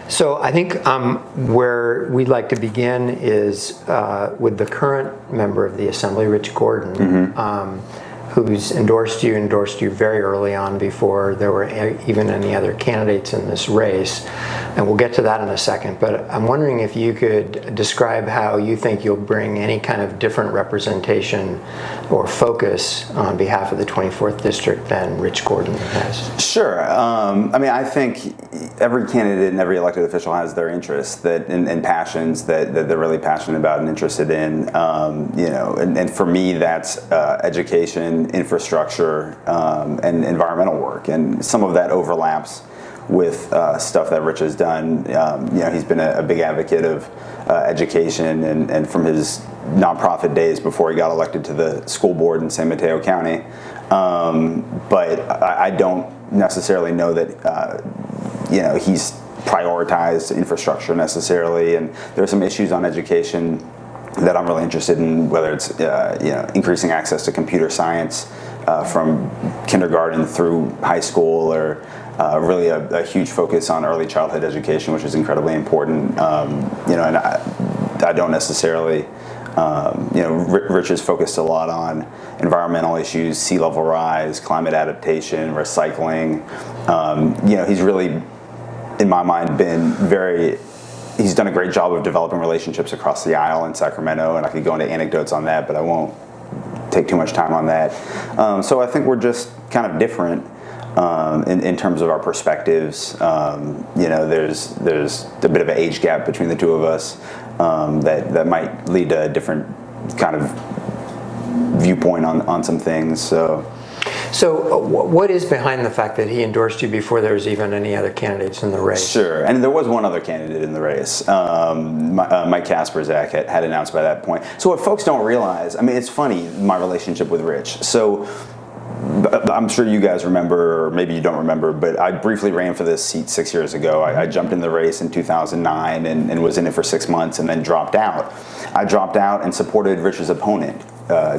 So I think where we'd like to begin is with the current member of the Assembly, Rich Gordon, who's endorsed you very early on before there were even any other candidates in this race. And we'll get to that in a second. But I'm wondering if you could describe how you think you'll bring any kind of different representation or focus on behalf of the 24th District than Rich Gordon has. Sure. I think every candidate and every elected official has their interests and passions that they're really passionate about and interested in. And for me, that's education, infrastructure, and environmental work. And some of that overlaps with stuff that Rich has done. He's been a big advocate of education and from his nonprofit days before he got elected to the school board in San Mateo County. But I don't necessarily know that he's prioritized infrastructure necessarily, and there are some issues on education that I'm really interested in, whether it's increasing access to computer science from kindergarten through high school, or really a huge focus on early childhood education, which is incredibly important. And I don't necessarily. Rich is focused a lot on environmental issues, sea level rise, climate adaptation, recycling. He's really, in my mind, he's done a great job of developing relationships across the aisle in Sacramento, and I could go into anecdotes on that, but I won't take too much time on that. So I think we're just kind of different in terms of our perspectives. There's a bit of an age gap between the two of us that might lead to a different kind of viewpoint on some things. So what is behind the fact that he endorsed you before there was even any other candidates in the race? Sure, and there was one other candidate in the race. Mike Kasperzak had announced by that point. So what folks don't realize, it's funny, my relationship with Rich. So I'm sure you guys remember, or maybe you don't remember, but I briefly ran for this seat 6 years ago. I jumped in the race in 2009 and was in it for 6 months and then dropped out. I dropped out and supported Rich's opponent,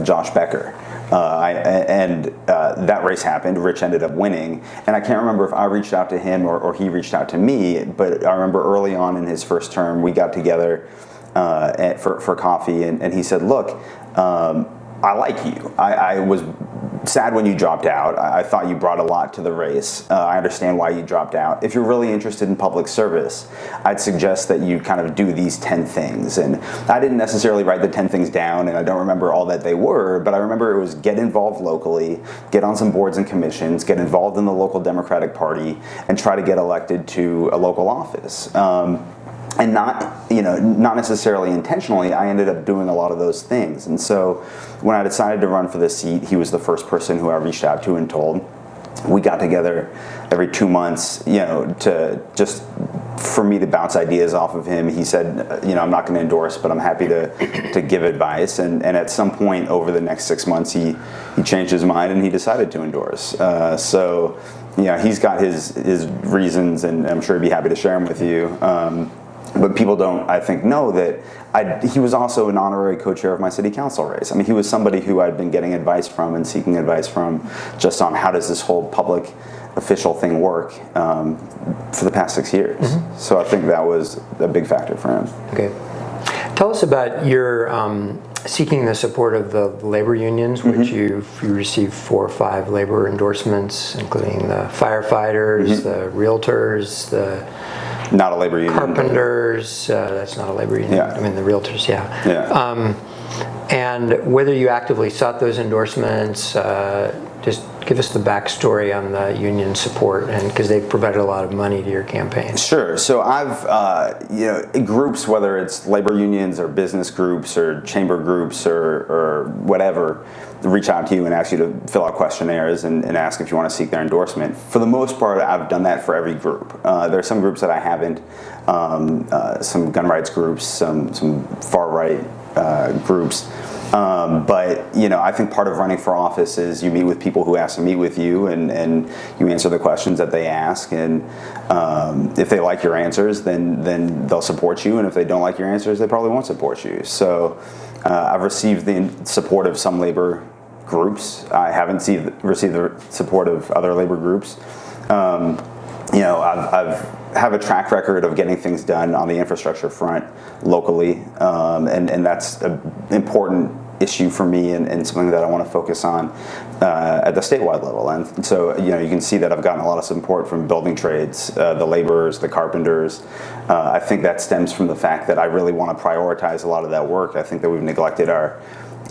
Josh Becker. That race happened. Rich ended up winning. And I can't remember if I reached out to him or he reached out to me, but I remember early on in his first term, we got together for coffee, and he said, look, I like you. I was sad when you dropped out. I thought you brought a lot to the race. I understand why you dropped out. If you're really interested in public service, I'd suggest that you kind of do these 10 things. And I didn't necessarily write the 10 things down, and I don't remember all that they were, but I remember it was get involved locally, get on some boards and commissions, get involved in the local Democratic Party, and try to get elected to a local office. And not necessarily intentionally, I ended up doing a lot of those things. And so when I decided to run for the seat, he was the first person who I reached out to and told. We got together every 2 months, to just for me to bounce ideas off of him. He said, I'm not going to endorse, but I'm happy to give advice. And at some point over the next 6 months, he changed his mind and he decided to endorse. He's got his reasons, and I'm sure he'd be happy to share them with you. But people don't, I think, know that he was also an honorary co-chair of my city council race. He was somebody who I'd been getting advice from and seeking advice from just on how does this whole public official thing work for the past 6 years. Mm-hmm. So I think that was a big factor for him. Okay. Tell us about your seeking the support of the labor unions, which you received 4 or 5 labor endorsements, including the firefighters, the realtors, not a labor union. Carpenters, that's not a labor union. Yeah. The realtors, yeah. And whether you actively sought those endorsements, just give us the backstory on the union support, and because they've provided a lot of money to your campaign. Sure. So I've, groups, whether it's labor unions or business groups or chamber groups or whatever, reach out to you and ask you to fill out questionnaires and ask if you want to seek their endorsement. For the most part, I've done that for every group. There are some groups that I haven't, some gun rights groups, some far right groups. But I think part of running for office is you meet with people who ask to meet with you, and you answer the questions that they ask, and if they like your answers, then they'll support you, and if they don't like your answers, they probably won't support you. So I've received the support of some labor groups. I haven't received the support of other labor groups. I've have a track record of getting things done on the infrastructure front locally, and that's an important issue for me and something that I want to focus on at the statewide level. And so, you can see that I've gotten a lot of support from building trades, the laborers, the carpenters. I think that stems from the fact that I really want to prioritize a lot of that work. I think that we've neglected our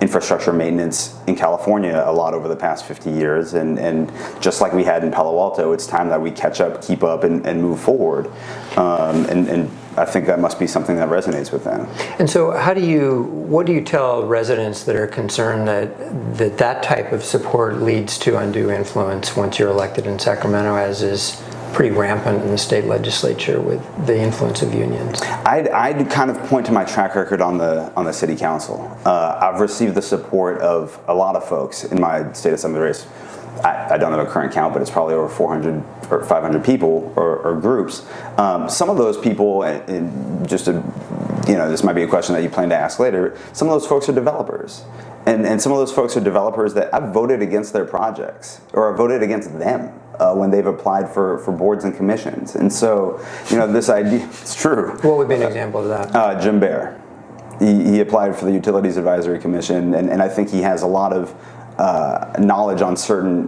infrastructure maintenance in California a lot over the past 50 years, and just like we had in Palo Alto, it's time that we catch up, keep up, and move forward. And I think that must be something that resonates with them. And so what do you tell residents that are concerned that type of support leads to undue influence once you're elected in Sacramento, as is pretty rampant in the state legislature with the influence of unions? I'd kind of point to my track record on the city council. I've received the support of a lot of folks in my state assembly race. I don't have a current count, but it's probably over 400 or 500 people or groups. Some of those people, and just to, this might be a question that you plan to ask later, some of those folks are developers. And some of those folks are developers that I've voted against their projects, or I've voted against them when they've applied for boards and commissions. And so, this idea, it's true. What would be an example of that? Jim Baer. He applied for the Utilities Advisory Commission, and I think he has a lot of knowledge on certain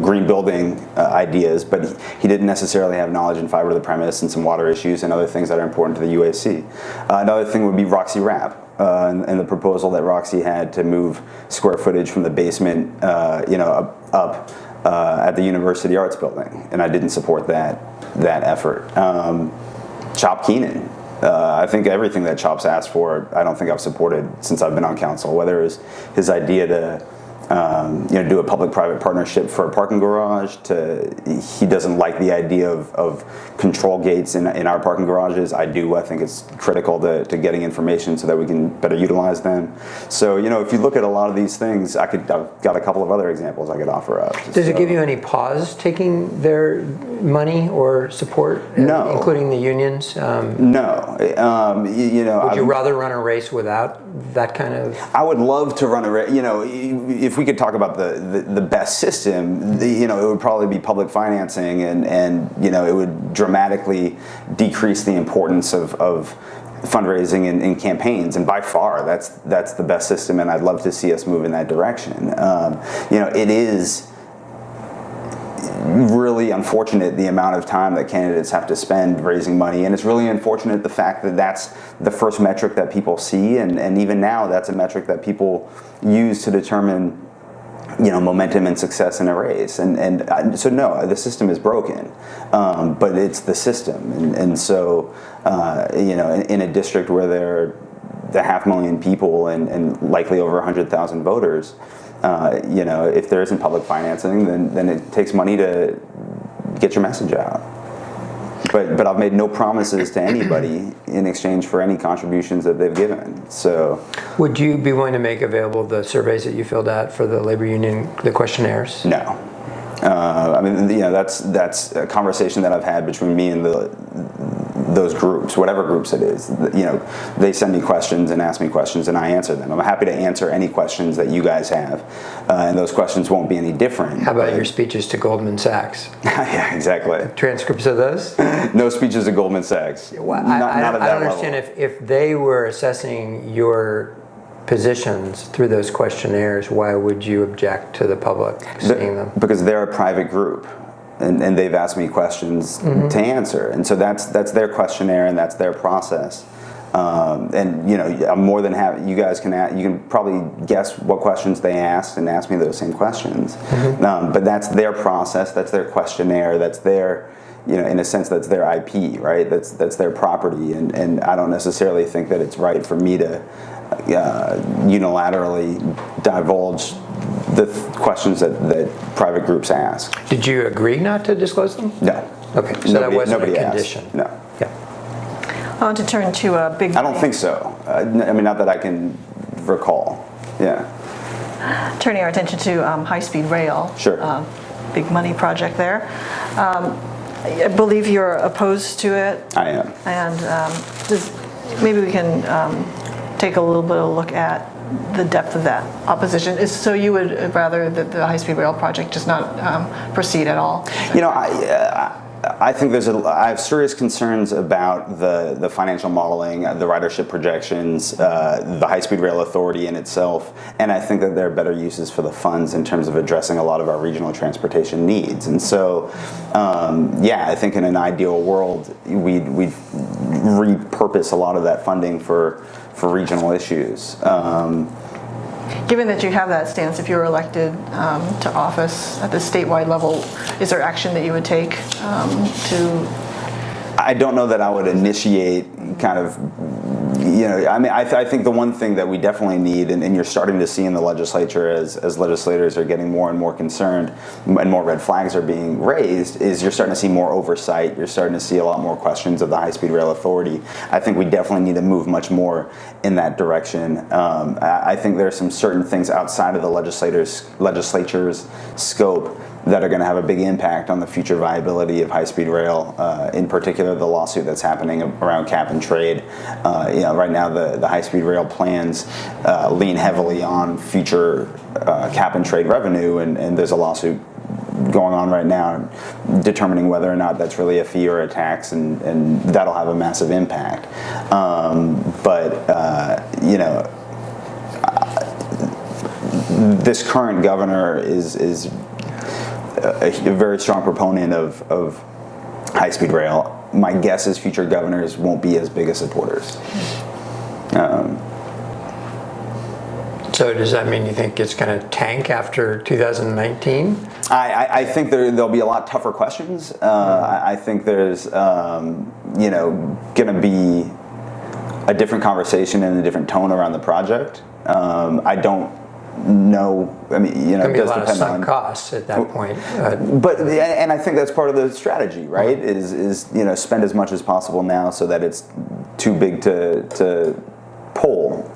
green building ideas, but he didn't necessarily have knowledge in fiber to the premise and some water issues and other things that are important to the UAC. Another thing would be Roxy Rapp and the proposal that Roxy had to move square footage from the basement up at the University Arts Building, and I didn't support that effort. Chop Keenan. I think everything that Chop's asked for, I don't think I've supported since I've been on council, whether it's his idea to do a public-private partnership for a parking garage, he doesn't like the idea of control gates in our parking garages. I do. I think it's critical to getting information so that we can better utilize them. So, if you look at a lot of these things, I've got a couple of other examples I could offer up. Does it give you any pause taking their money or support, no, including the unions? No. Would you rather run a race without that kind of? I would love to run a race. If we could talk about the best system, it would probably be public financing, and it would dramatically decrease the importance of fundraising and campaigns, and by far that's the best system, and I'd love to see us move in that direction. It is really unfortunate the amount of time that candidates have to spend raising money, and it's really unfortunate the fact that that's the first metric that people see, and even now that's a metric that people use to determine momentum and success in a race. So no, the system is broken, but it's the system, and so in a district where there are 500,000 people and likely over 100,000 voters, if there isn't public financing, then it takes money to get your message out. But I've made no promises to anybody in exchange for any contributions that they've given. So, would you be willing to make available the surveys that you filled out for the labor union, the questionnaires? No. That's a conversation that I've had between me and those groups, whatever groups it is. They send me questions and ask me questions, and I answer them. I'm happy to answer any questions that you guys have, and those questions won't be any different. How about your speeches to Goldman Sachs? Yeah, exactly. Transcripts of those? No speeches to Goldman Sachs. Well, not at that level. I don't understand if they were assessing your positions through those questionnaires, why would you object to the public seeing them? Because they're a private group, and they've asked me questions to answer, and so that's their questionnaire and that's their process. I'm more than happy. You guys you can probably guess what questions they asked and ask me those same questions. But that's their process. That's their questionnaire. That's their, in a sense, that's their IP, right? That's their property, and I don't necessarily think that it's right for me to unilaterally divulge the questions that private groups ask. Did you agree not to disclose them? No. Okay, so that wasn't a condition. Asked. No. I want to turn to a big. I don't think so. Not that I can recall. Yeah. Turning our attention to high-speed rail. Sure. Big money project there. I believe you're opposed to it. I am. And maybe we can take a little bit of a look at the depth of that opposition is. So you would rather that the high-speed rail project just not proceed at all? You know, I think I have serious concerns about the financial modeling, the ridership projections, the high-speed rail authority in itself, and I think that there are better uses for the funds in terms of addressing a lot of our regional transportation needs. And so, yeah, I think in an ideal world, we'd repurpose a lot of that funding for regional issues. Given that you have that stance, if you were elected to office at the statewide level, is there action that you would take to? I don't know that I would initiate kind of, you know, I mean, I think the one thing that we definitely need, and you're starting to see in the legislature as legislators are getting more and more concerned and more red flags are being raised, is you're starting to see more oversight. You're starting to see a lot more questions of the high-speed rail authority. I think we definitely need to move much more in that direction. I think there are some certain things outside of the legislature's scope that are going to have a big impact on the future viability of high-speed rail, in particular the lawsuit that's happening around cap and trade. You know, right now the high-speed rail plans lean heavily on future cap and trade revenue, and there's a lawsuit going on right now determining whether or not that's really a fee or a tax, and that'll have a massive impact. You know, this current governor is a very strong proponent of high-speed rail. My guess is future governors won't be as big as supporters. So does that mean you think it's going to tank after 2019? I think there'll be a lot tougher questions. I think there's you know, going to be a different conversation and a different tone around the project. I don't know. I mean, you know, it does depend on a lot of sunk costs at that point. And I think that's part of the strategy, right? Is you know, spend as much as possible now so that it's too big to pull.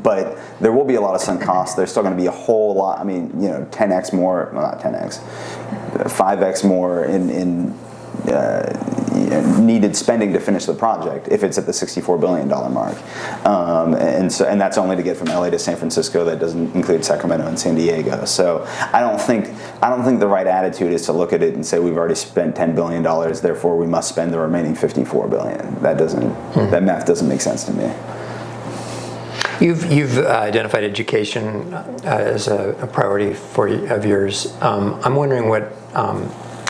But there will be a lot of sunk costs. There's still going to be a whole lot. I mean, you know, 10x more, well, not 10x, 5x more in needed spending to finish the project if it's at the $64 billion mark, and that's only to get from LA to San Francisco. That doesn't include Sacramento and San Diego. So I don't think the right attitude is to look at it and say we've already spent $10 billion, therefore we must spend the remaining $54 billion. That math doesn't make sense to me. You've identified education as a priority of yours. I'm wondering what.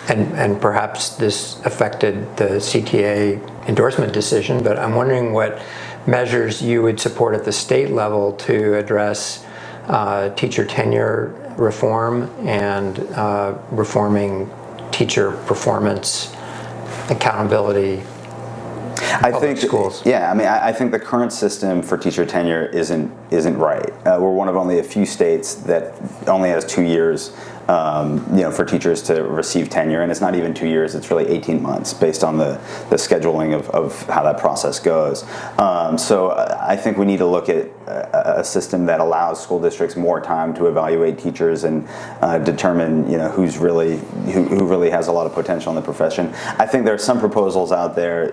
And perhaps this affected the CTA endorsement decision, but I'm wondering what measures you would support at the state level to address teacher tenure reform and reforming teacher performance, accountability. I think schools. Yeah, I mean, I think the current system for teacher tenure isn't right. We're one of only a few states that only has 2 years, you know, for teachers to receive tenure, and it's not even 2 years; it's really 18 months, based on the scheduling of how that process goes. So I think we need to look at a system that allows school districts more time to evaluate teachers and determine, you know, who really has a lot of potential in the profession. I think there are some proposals out there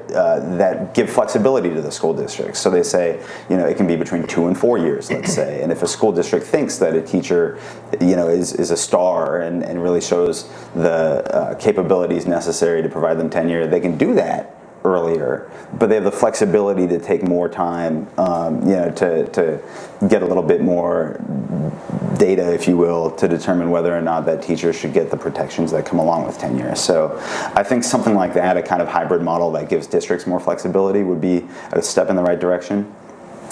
that give flexibility to the school districts. So they say, you know, it can be between 2 and 4 years, let's say. And if a school district thinks that a teacher, you know, is a star and really shows the capabilities necessary to provide them tenure, they can do that earlier, but they have the flexibility to take more time, you know, to get a little bit more data, if you will, to determine whether or not that teacher should get the protections that come along with tenure. So I think something like that, a kind of hybrid model that gives districts more flexibility, would be a step in the right direction.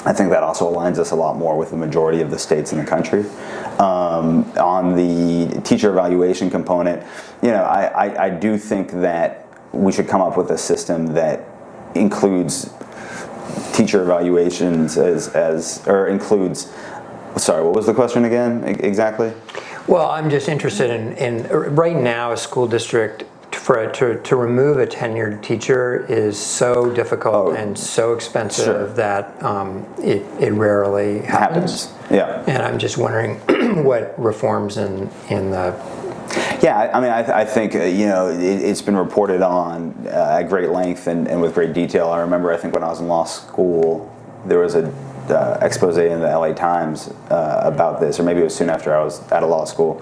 I think that also aligns us a lot more with the majority of the states in the country. On the teacher evaluation component, you know, I do think that we should come up with a system that includes teacher evaluations or includes. Sorry, what was the question again exactly? Well, I'm just interested in right now, a school district to remove a tenured teacher is so difficult and so expensive. Sure. That it rarely happens. Yeah. And I'm just wondering what reforms in the. Yeah, I mean, I think, you know, it's been reported on at great length and with great detail. I remember, I think when I was in law school, there was a expose in the LA Times about this, or maybe it was soon after I was out of law school.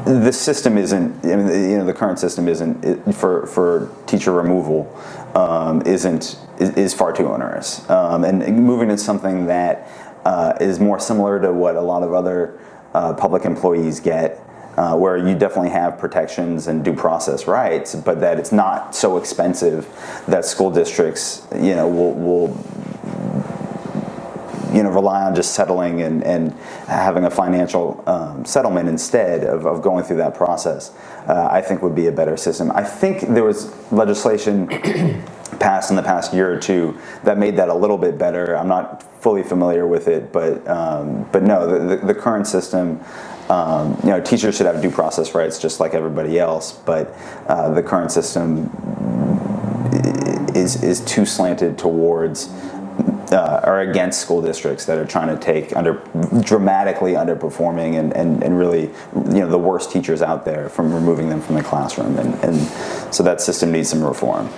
The system isn't, I mean, the current system isn't, for teacher removal, is far too onerous. And moving to something that is more similar to what a lot of other public employees get, where you definitely have protections and due process rights, but that it's not so expensive that school districts, will rely on just settling and having a financial settlement instead of going through that process, I think would be a better system. I think there was legislation passed in the past year or two that made that a little bit better. I'm not fully familiar with it, but no, the current system, teachers should have due process rights just like everybody else, but the current system is too slanted towards or against school districts that are trying to take dramatically underperforming and really, the worst teachers out there, from removing them from the classroom, and so that system needs some reform.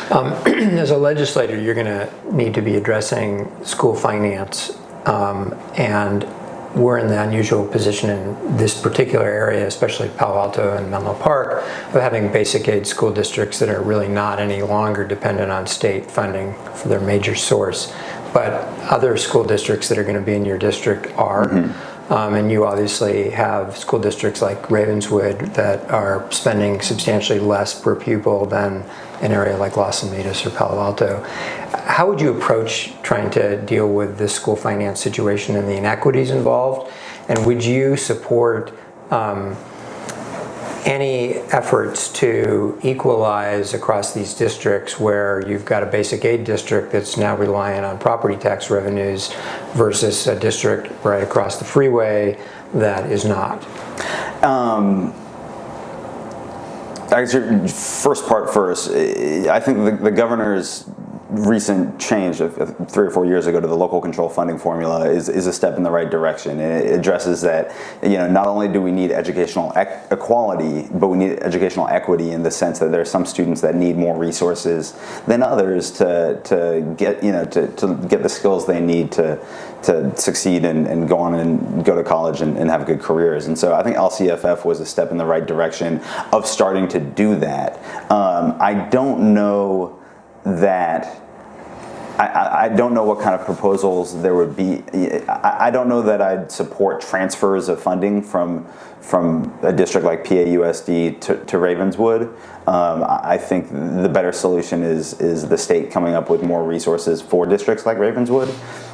As a legislator, you're going to need to be addressing school finance, and we're in the unusual position in this particular area, especially Palo Alto and Menlo Park, of having basic aid school districts that are really not any longer dependent on state funding for their major source. But other school districts that are going to be in your district are. And you obviously have school districts like Ravenswood that are spending substantially less per pupil than an area like Los Alamitos or Palo Alto. How would you approach trying to deal with this school finance situation and the inequities involved? And would you support any efforts to equalize across these districts where you've got a basic aid district that's now reliant on property tax revenues versus a district right across the freeway that is not? I guess your first part first. I think the governor's recent change of 3 or 4 years ago to the local control funding formula is a step in the right direction, and it addresses that. Not only do we need educational equality, but we need educational equity in the sense that there are some students that need more resources than others to get to get the skills they need to succeed and go on and go to college and have good careers. And so I think LCFF was a step in the right direction of starting to do that. I don't know that. I don't know what kind of proposals there would be. I don't know that I'd support transfers of funding from a district like PAUSD to Ravenswood. I think the better solution is the state coming up with more resources for districts like Ravenswood.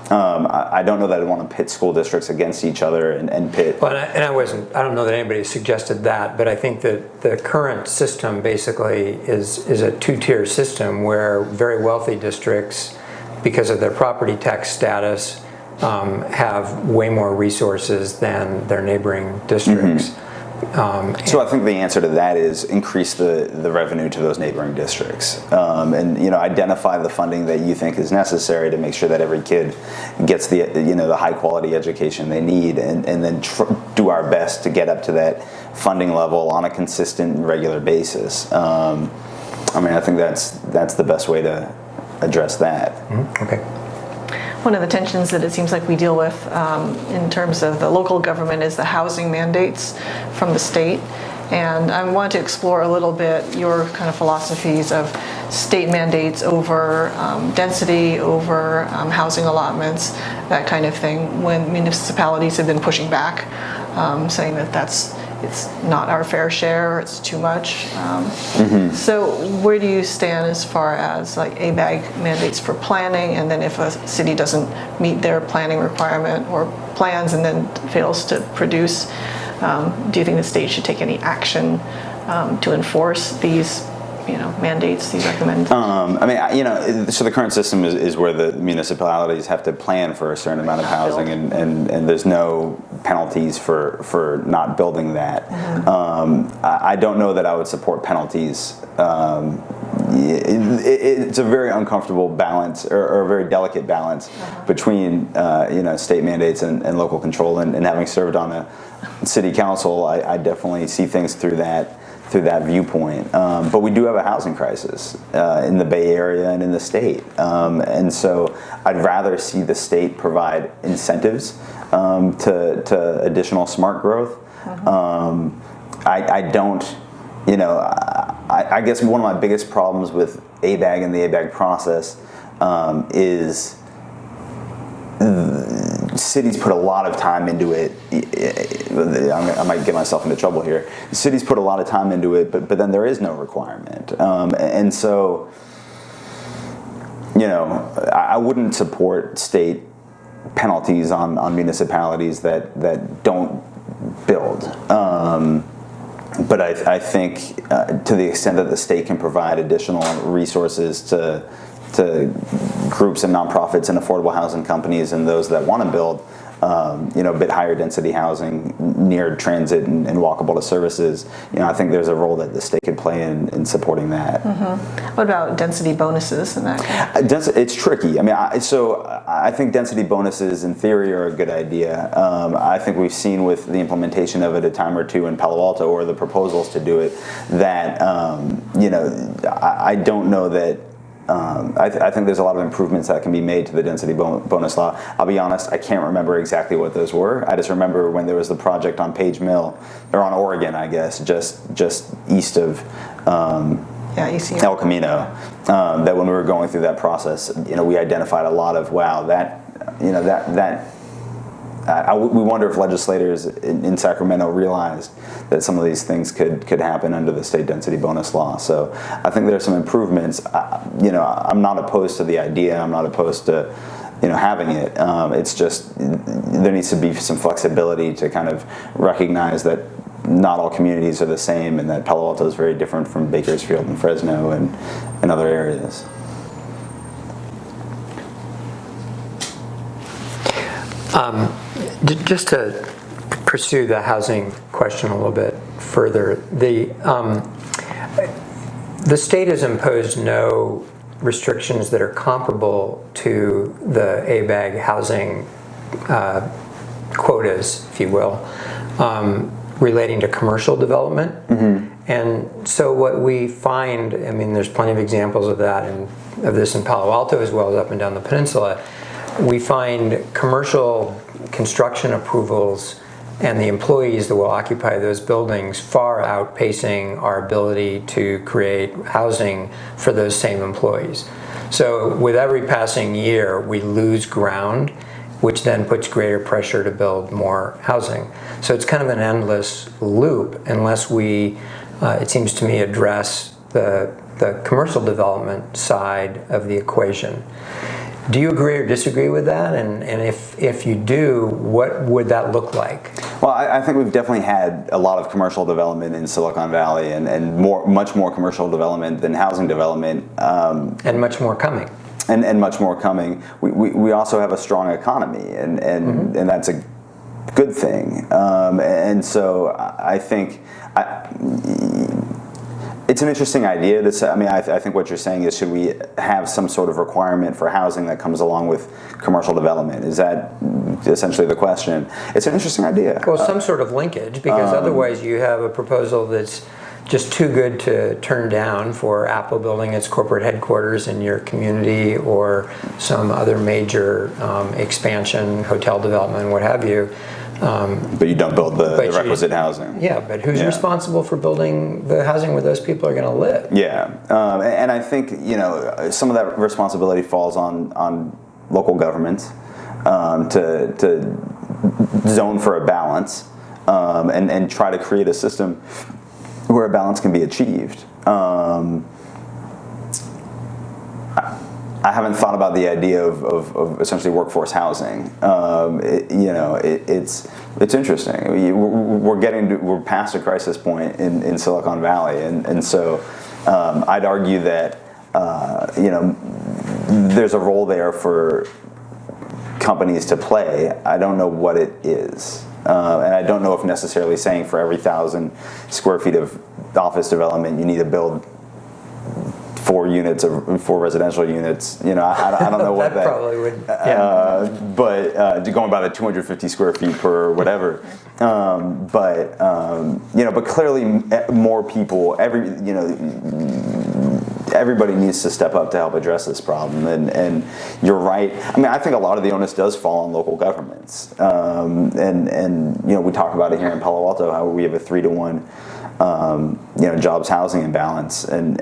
I don't know that I'd want to pit school districts against each other and pit. Well, I don't know that anybody suggested that, but I think that the current system basically is a two-tier system where very wealthy districts, because of their property tax status, have way more resources than their neighboring districts. So I think the answer to that is increase the revenue to those neighboring districts, and identify the funding that you think is necessary to make sure that every kid gets the high quality education they need, and then do our best to get up to that funding level on a consistent and regular basis. I think that's the best way to address that. Okay. One of the tensions that it seems like we deal with in terms of the local government is the housing mandates from the state. And I want to explore a little bit your kind of philosophies of state mandates over density, over housing allotments, that kind of thing, when municipalities have been pushing back, saying that it's not our fair share, it's too much. So where do you stand as far as like ABAG mandates for planning, and then if a city doesn't meet their planning requirement or plans and then fails to produce, do you think the state should take any action to enforce these mandates, these recommend? So the current system is where the municipalities have to plan for a certain amount of housing, and there's no penalties for not building that. I don't know that I would support penalties. It's a very uncomfortable balance, or a very delicate balance between state mandates and local control. And having served on a city council, I definitely see things through that viewpoint. But we do have a housing crisis in the Bay Area and in the state. And so I'd rather see the state provide incentives to additional smart growth. I don't, I guess one of my biggest problems with ABAG and the ABAG process is cities put a lot of time into it. I might get myself into trouble here. Cities put a lot of time into it, but then there is no requirement. And so, I wouldn't support state penalties on municipalities that don't build. But I think to the extent that the state can provide additional resources to groups and nonprofits and affordable housing companies and those that want to build, a bit higher density housing near transit and walkable to services, I think there's a role that the state could play in supporting that. What about density bonuses and that? It's tricky. I think density bonuses in theory are a good idea. I think we've seen with the implementation of it a time or two in Palo Alto, or the proposals to do it, that I don't know that. I think there's a lot of improvements that can be made to the density bonus law. I'll be honest, I can't remember exactly what those were. I just remember when there was the project on Page Mill, or on Oregon, I guess, just east of El Camino, that when we were going through that process, we identified a lot of, we wonder if legislators in Sacramento realized that some of these things could happen under the state density bonus law. So I think there's some improvements. I'm not opposed to the idea. I'm not opposed to having it. It's just there needs to be some flexibility to kind of recognize that not all communities are the same, and that Palo Alto is very different from Bakersfield and Fresno and other areas. Just to pursue the housing question a little bit further, the state has imposed no restrictions that are comparable to the ABAG housing quotas, if you will, relating to commercial development. And so what we find, there's plenty of examples of that, and of this in Palo Alto as well as up and down the peninsula. We find commercial construction approvals and the employees that will occupy those buildings far outpacing our ability to create housing for those same employees. So with every passing year, we lose ground, which then puts greater pressure to build more housing. So it's kind of an endless loop unless we, it seems to me, address the commercial development side of the equation. Do you agree or disagree with that? And if you do, what would that look like? Well, I think we've definitely had a lot of commercial development in Silicon Valley, and much more commercial development than housing development. And much more coming. And much more coming. We also have a strong economy, and that's a good thing. And so I think it's an interesting idea to say. I think what you're saying is, should we have some sort of requirement for housing that comes along with commercial development? Is that essentially the question? It's an interesting idea. Well, some sort of linkage, because otherwise you have a proposal that's just too good to turn down for Apple building its corporate headquarters in your community, or some other major expansion, hotel development, what have you. But you don't build the requisite housing. Yeah, but who's responsible for building the housing where those people are going to live? Yeah, and I think some of that responsibility falls on local governments to zone for a balance and try to create a system where a balance can be achieved. I haven't thought about the idea of essentially workforce housing. It's interesting. We're past a crisis point in Silicon Valley, and so I'd argue that there's a role there for companies to play. I don't know what it is, and I don't know if necessarily saying for every 1,000 square feet of office development you need to build 4 units or 4 residential units. You know, I don't know what that probably would. Yeah. But going by the 250 square feet per whatever. You know, but clearly more people. Everybody needs to step up to help address this problem, and you're right. I mean, I think a lot of the onus does fall on local governments, and you know, we talk about it here in Palo Alto how we have a 3-to-1, you know, jobs housing imbalance, and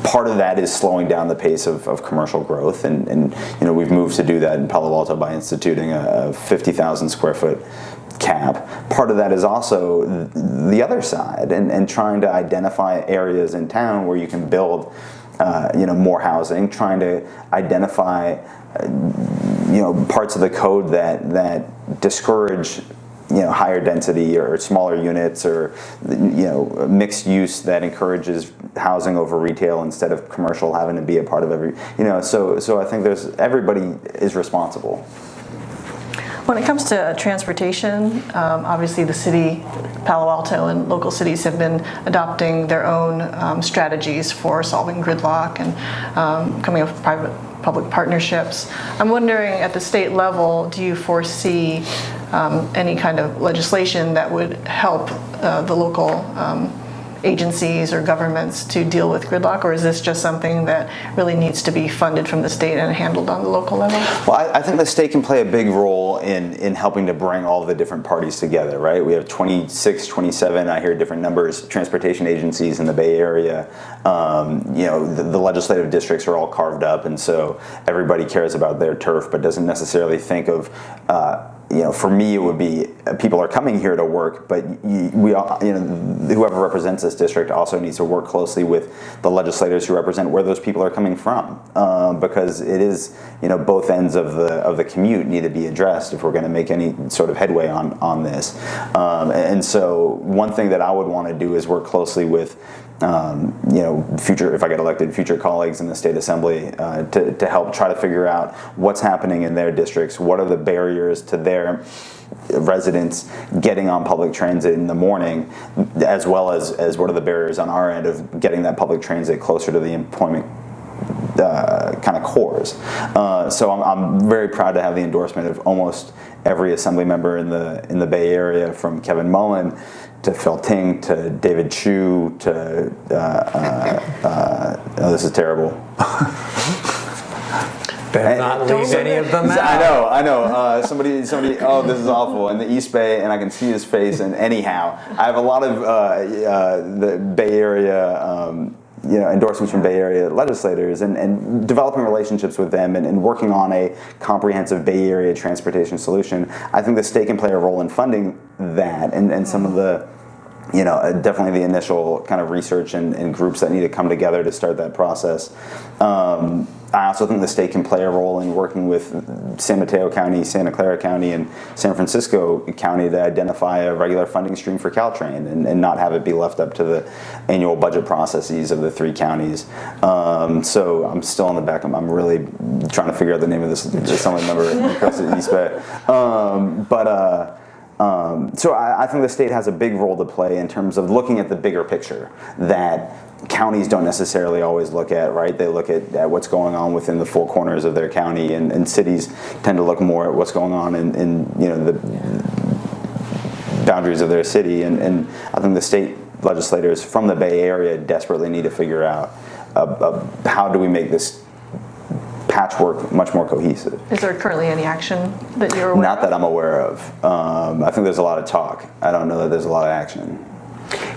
part of that is slowing down the pace of commercial growth, and you know, we've moved to do that in Palo Alto by instituting a 50,000 square foot cap. Part of that is also the other side, and trying to identify areas in town where you can build you know, more housing, trying to identify you know, parts of the code that discourage, you know, higher density or smaller units, or you know, mixed use that encourages housing over retail instead of commercial having to be a part of every, you know, so I think everybody is responsible. When it comes to transportation, obviously the city, Palo Alto, and local cities have been adopting their own strategies for solving gridlock and coming up with private-public partnerships. I'm wondering, at the state level, do you foresee any kind of legislation that would help the local agencies or governments to deal with gridlock, or is this just something that really needs to be funded from the state and handled on the local level? Well, I think the state can play a big role in helping to bring all the different parties together, right? We have 26, 27, I hear different numbers, transportation agencies in the Bay Area. You know, the legislative districts are all carved up, and so everybody cares about their turf, but doesn't necessarily think of you know, for me, it would be people are coming here to work, but we all, you know, whoever represents this district also needs to work closely with the legislators who represent where those people are coming from, because it is, you know, both ends of the commute need to be addressed if we're going to make any sort of headway on this. And so one thing that I would want to do is work closely with you know, if I get elected, future colleagues in the state assembly to help try to figure out what's happening in their districts, what are the barriers to their residents getting on public transit in the morning, as well as what are the barriers on our end of getting that public transit closer to the employment kind of cores. So I'm very proud to have the endorsement of almost every assembly member in the Bay Area, from Kevin Mullen to Phil Ting to David Chu to oh, this is terrible. Better not leave any of them out. I know. Somebody. Oh, this is awful. In the East Bay, and I can see his face. And anyhow, I have a lot of the Bay Area. You know, endorsements from Bay Area legislators, and developing relationships with them, and working on a comprehensive Bay Area transportation solution. I think the state can play a role in funding that, and some of the, you know, definitely the initial kind of research and groups that need to come together to start that process. I also think the state can play a role in working with San Mateo County, Santa Clara County, and San Francisco County to identify a regular funding stream for Caltrain, and not have it be left up to the annual budget processes of the 3 counties. So I'm still in the back. I'm really trying to figure out the name of this assembly member across the East Bay. So I think the state has a big role to play in terms of looking at the bigger picture that counties don't necessarily always look at, right? They look at what's going on within the 4 corners of their county, and cities tend to look more at what's going on in you know, the boundaries of their city. And I think the state legislators from the Bay Area desperately need to figure out how do we make this patchwork much more cohesive. Is there currently any action that you're aware Not of? that I'm aware of. I think there's a lot of talk. I don't know that there's a lot of action.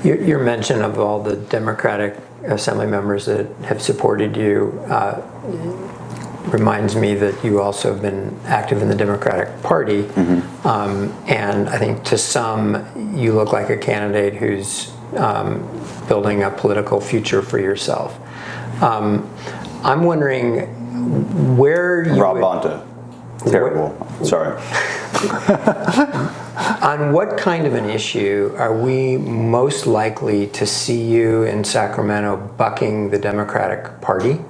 Your mention of all the Democratic Assembly members that have supported you reminds me that you also have been active in the Democratic Party, and I think to some you look like a candidate who's building a political future for yourself. I'm wondering where you Rob Bonta. Terrible. Sorry. On what kind of an issue are we most likely to see you in Sacramento bucking the Democratic Party?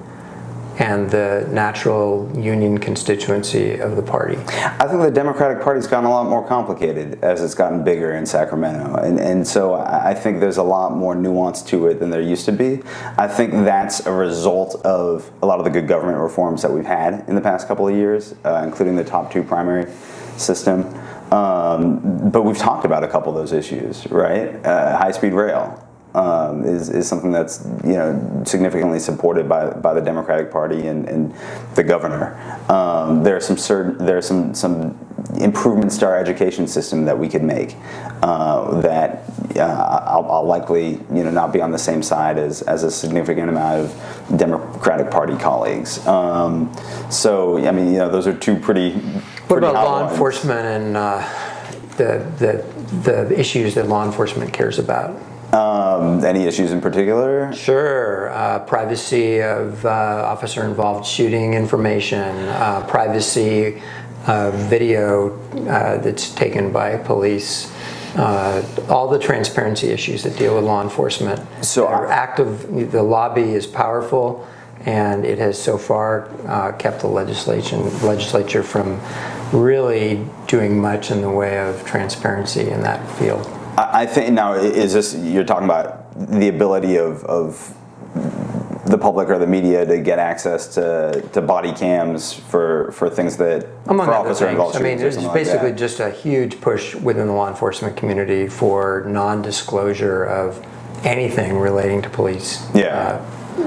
and the natural union constituency of the party? I think the Democratic Party's gotten a lot more complicated as it's gotten bigger in Sacramento, and so I think there's a lot more nuance to it than there used to be. I think that's a result of a lot of the good government reforms that we've had in the past couple of years, including the top 2 primary system. But we've talked about a couple of those issues, right? High-speed rail is something that's significantly supported by the Democratic Party and the governor. There are some improvements to our education system that we could make that I'll likely not be on the same side as a significant amount of Democratic Party colleagues. So I mean those are two pretty. What about hot law ones. enforcement and the issues that law enforcement cares about? Any issues in particular? Sure. Privacy of officer-involved shooting information, privacy of video that's taken by police, all the transparency issues that deal with law enforcement. So are active. The lobby is powerful, and it has so far kept the legislature from really doing much in the way of transparency in that field. I think now you're talking about the ability of the public or the media to get access to body cams for things that among for other officer things. involved I mean, shootings or there's something basically like that. just a huge push within the law enforcement community for non-disclosure of anything relating to police. Yeah.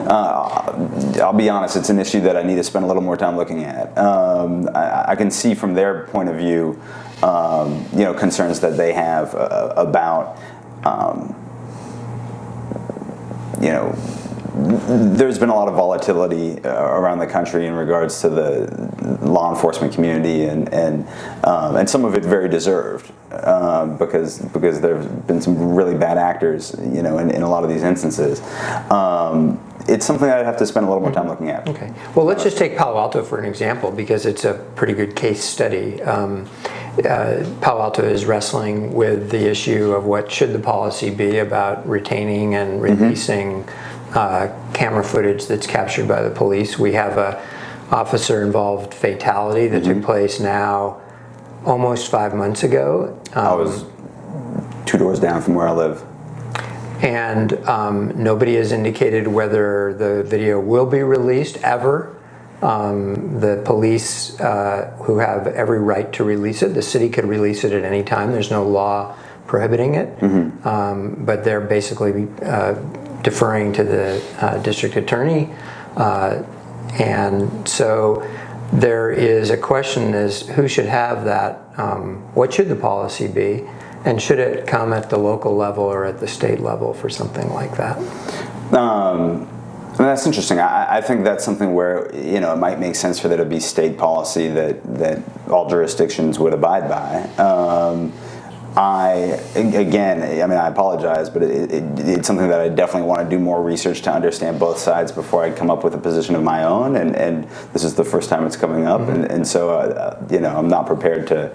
I'll be honest, it's an issue that I need to spend a little more time looking at. I can see from their point of view, concerns that they have about, there's been a lot of volatility around the country in regards to the law enforcement community, and some of it very deserved, because there have been some really bad actors, in a lot of these instances. It's something I'd have to spend a little more time looking at. Okay. Well, let's just take Palo Alto for an example, because it's a pretty good case study. Palo Alto is wrestling with the issue of what should the policy be about retaining and releasing camera footage that's captured by the police. We have a officer-involved fatality that took place now almost 5 months ago. I was 2 doors down from where I live. And nobody has indicated whether the video will be released ever. The police, who have every right to release it, the city could release it at any time. There's no law prohibiting it. But they're basically deferring to the district attorney. And so there is a question as who should have that, what should the policy be? And should it come at the local level or at the state level for something like that? That's interesting. I think that's something where it might make sense for there to be state policy that all jurisdictions would abide by. I apologize, but it's something that I definitely want to do more research to understand both sides before I come up with a position of my own, and this is the first time it's coming up, and so I'm not prepared to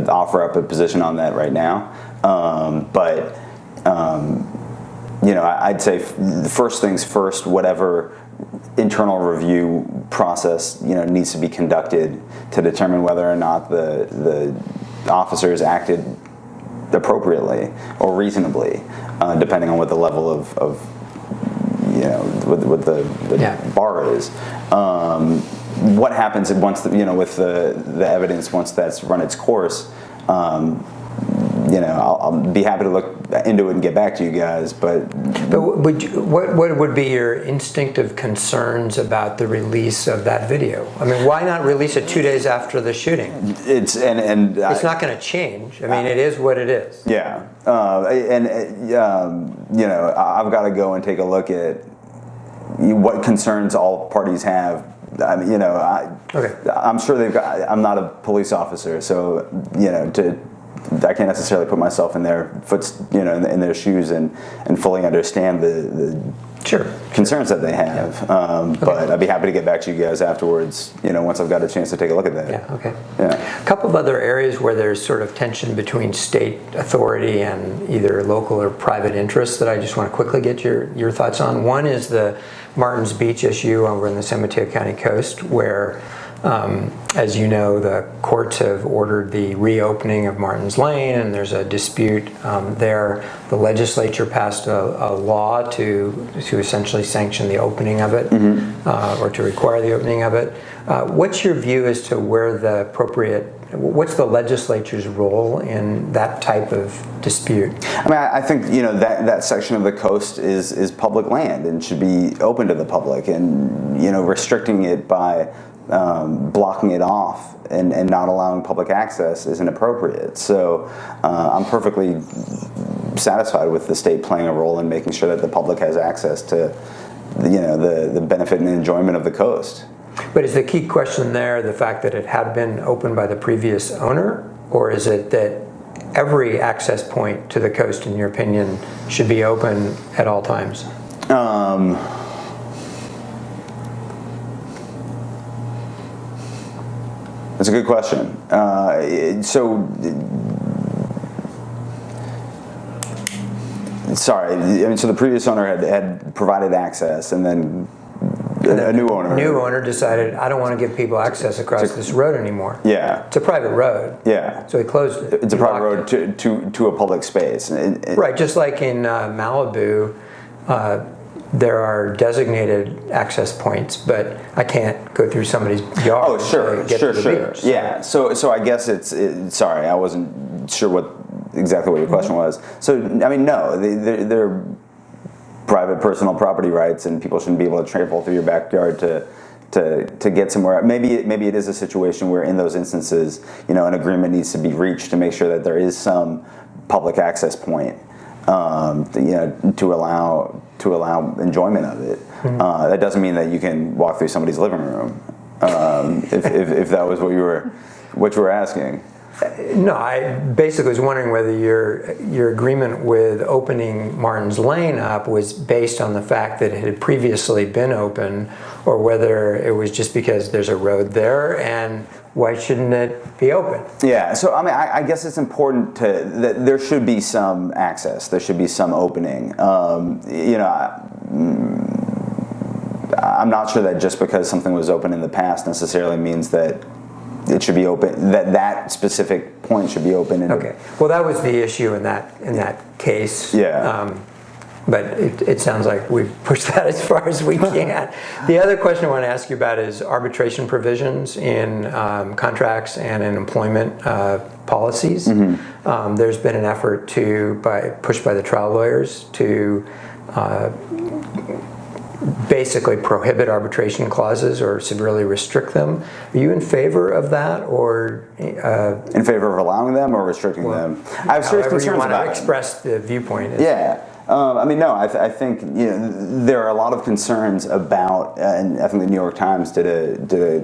offer up a position on that right now. I'd say first things first, whatever internal review process needs to be conducted to determine whether or not the officers acted appropriately or reasonably, depending on what the level of what the bar is. What happens once with the evidence once that's run its course? I'll be happy to look into it and get back to you guys. But what would be your instinctive concerns about the release of that video? I mean, why not release it 2 days after the shooting? It's not going to change. I mean, it is what it is. Yeah, I've got to go and take a look at what concerns all parties have. I mean, I'm sure they've got. I'm not a police officer, so I can't necessarily put myself in their in their shoes and fully understand the Sure. concerns that they have. But I'd be happy to get back to you guys afterwards, once I've got a chance to take a look at that. Yeah, okay. Yeah. A couple of other areas where there's sort of tension between state authority and either local or private interests that I just want to quickly get your thoughts on. One is the Martins Beach issue over in the San Mateo County coast, where as you know, the courts have ordered the reopening of Martins Lane, and there's a dispute there. The legislature passed a law to essentially sanction the opening of it, or to require the opening of it. What's your view as to what's the legislature's role in that type of dispute? I mean, I think that section of the coast is public land and should be open to the public, and restricting it by blocking it off and not allowing public access is inappropriate. So I'm perfectly satisfied with the state playing a role in making sure that the public has access to the benefit and enjoyment of the coast. But is the key question there the fact that it had been opened by the previous owner, or is it that every access point to the coast, in your opinion, should be open at all times? That's a good question. So the previous owner had provided access, and then a new owner decided, I don't want to give people access across this road anymore. Yeah. It's a private road. Yeah. So he closed it. It's a private road to a public space. Right, just like in Malibu, there are designated access points, but I can't go through somebody's yard to get to the beach. Yeah. So I guess sorry, I wasn't sure exactly what your question was. So I mean, no, they're private personal property rights, and people shouldn't be able to trample through your backyard to get somewhere. Maybe it is a situation where in those instances, an agreement needs to be reached to make sure that there is some public access point, to allow enjoyment of it. That doesn't mean that you can walk through somebody's living room, if that was what you were asking. No, I basically was wondering whether your agreement with opening Martins Lane up was based on the fact that it had previously been open, or whether it was just because there's a road there, and why shouldn't it be open? Yeah, so I mean, I guess it's important that there should be some access, there should be some opening. I'm not sure that just because something was open in the past necessarily means that it should be open, that specific point should be open. Okay. Well, that was the issue in that case. Yeah. But it sounds like we've pushed that as far as we can. The other question I want to ask you about is arbitration provisions in contracts and in employment policies. There's been an effort pushed by the trial lawyers to basically prohibit arbitration clauses or severely restrict them. Are you in favor of that, or in favor of allowing them or restricting them? I have serious concerns you want about to express the viewpoint. Yeah. I mean, no. I think there are a lot of concerns about, and I think the New York Times did a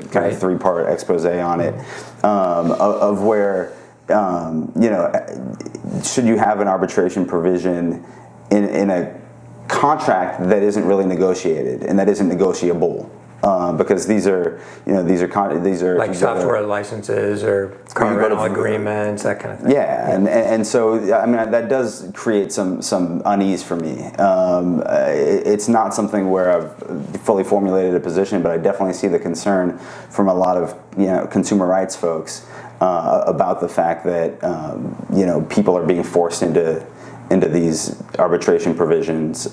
kind of 3-part expose on it, of where should you have an arbitration provision in a contract that isn't really negotiated and that isn't negotiable, because these are like software licenses or car rental agreements, that kind of thing. Yeah, and so I mean that does create some unease for me. It's not something where I've fully formulated a position, but I definitely see the concern from a lot of consumer rights folks about the fact that people are being forced into these arbitration provisions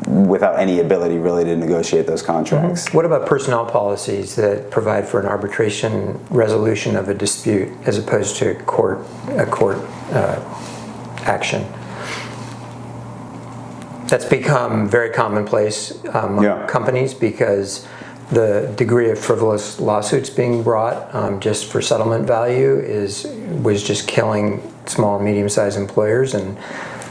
without any ability really to negotiate those contracts. What about personnel policies that provide for an arbitration resolution of a dispute as opposed to a court action? That's become very commonplace among companies because the degree of frivolous lawsuits being brought just for settlement value was just killing small and medium-sized employers, and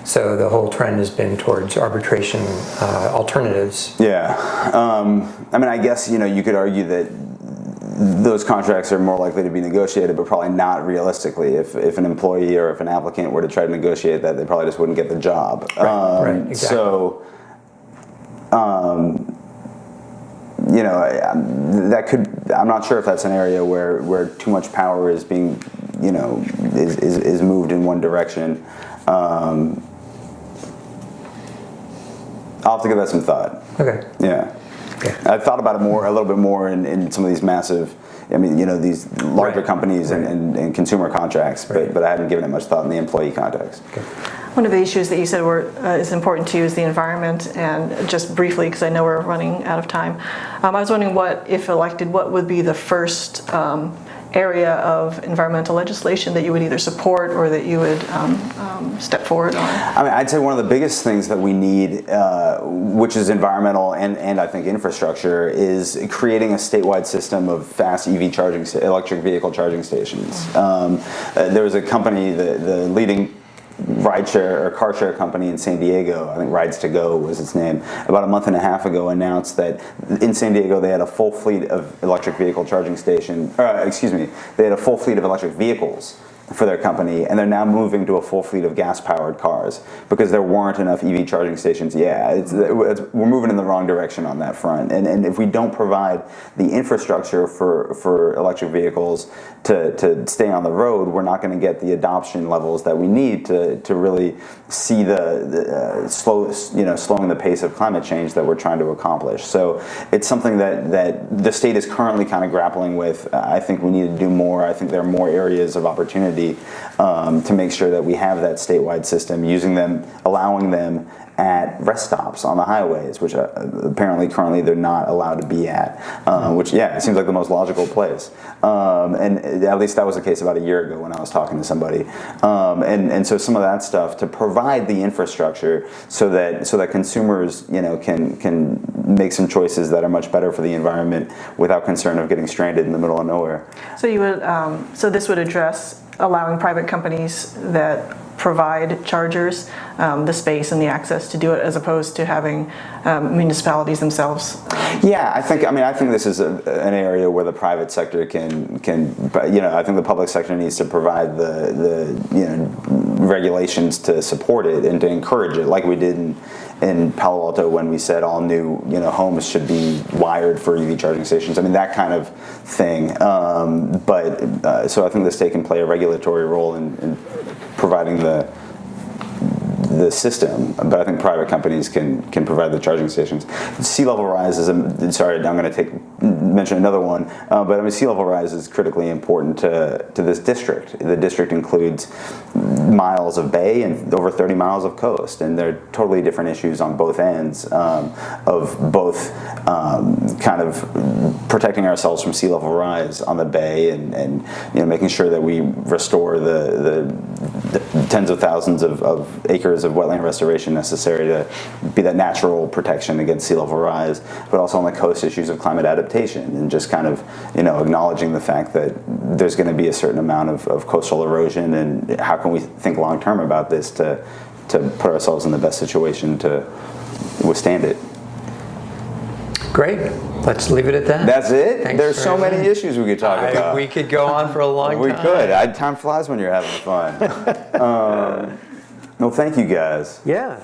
so the whole trend has been towards arbitration alternatives. Yeah, I mean, I guess you could argue that those contracts are more likely to be negotiated, but probably not realistically. If an employee or if an applicant were to try to negotiate that, they probably just wouldn't get the job. Right, exactly. So you know, that could. I'm not sure if that's an area where too much power is being, you know, is moved in one direction. I'll have to give that some thought. Okay. Yeah. Okay. I've thought about it a little bit more in some of these massive, I mean, you know, these larger Right. companies Right. and consumer contracts, but I hadn't given it much thought in the employee context. Okay. One of the issues that you said is important to you is the environment, and just briefly, because I know we're running out of time, I was wondering what, if elected, what would be the first area of environmental legislation that you would either support or that you would step forward on? I mean, I'd say one of the biggest things that we need, which is environmental and I think infrastructure, is creating a statewide system of fast EV charging, electric vehicle charging stations. There was a company, the leading rideshare or car share company in San Diego, I think Rides to Go was its name, about a month and a half ago announced that in San Diego they had a full fleet of electric vehicle charging station, they had a full fleet of electric vehicles for their company, and they're now moving to a full fleet of gas-powered cars because there weren't enough EV charging stations. Yeah, we're moving in the wrong direction on that front, and if we don't provide the infrastructure for electric vehicles to stay on the road, we're not going to get the adoption levels that we need to really see the slowing the pace of climate change that we're trying to accomplish. So it's something that the state is currently kind of grappling with. I think we need to do more. I think there are more areas of opportunity to make sure that we have that statewide system, allowing them at rest stops on the highways, which apparently currently they're not allowed to be at, which, yeah, it seems like the most logical place. And at least that was the case about a year ago when I was talking to somebody. And so some of that stuff to provide the infrastructure so that consumers, you know, can make some choices that are much better for the environment without concern of getting stranded in the middle of nowhere. So you would, so this would address allowing private companies that provide chargers the space and the access to do it, as opposed to having municipalities themselves. Yeah, I think this is an area where the private sector can you know, I think the public sector needs to provide the you know, regulations to support it and to encourage it, like we did in Palo Alto when we said all new, you know, homes should be wired for EV charging stations. I mean, that kind of thing. So I think the state can play a regulatory role in providing the system, but I think private companies can provide the charging stations. Sea level rise is sorry, I'm going to mention another one, but I mean, sea level rise is critically important to this district. The district includes miles of bay and over 30 miles of coast, and they're totally different issues on both ends of both kind of protecting ourselves from sea level rise on the bay and you know, making sure that we restore the tens of thousands of acres of wetland restoration necessary to be that natural protection against sea level rise, but also on the coast issues of climate adaptation and just kind of, you know, acknowledging the fact that there's going to be a certain amount of coastal erosion, and how can we think long term about this to put ourselves in the best situation to withstand it. Great. Let's leave it at that. That's it? Thanks There's so very many much. issued we could talk about. We could go on for a long time. We could. Time flies when you're having fun. Well, thank you guys. Yeah.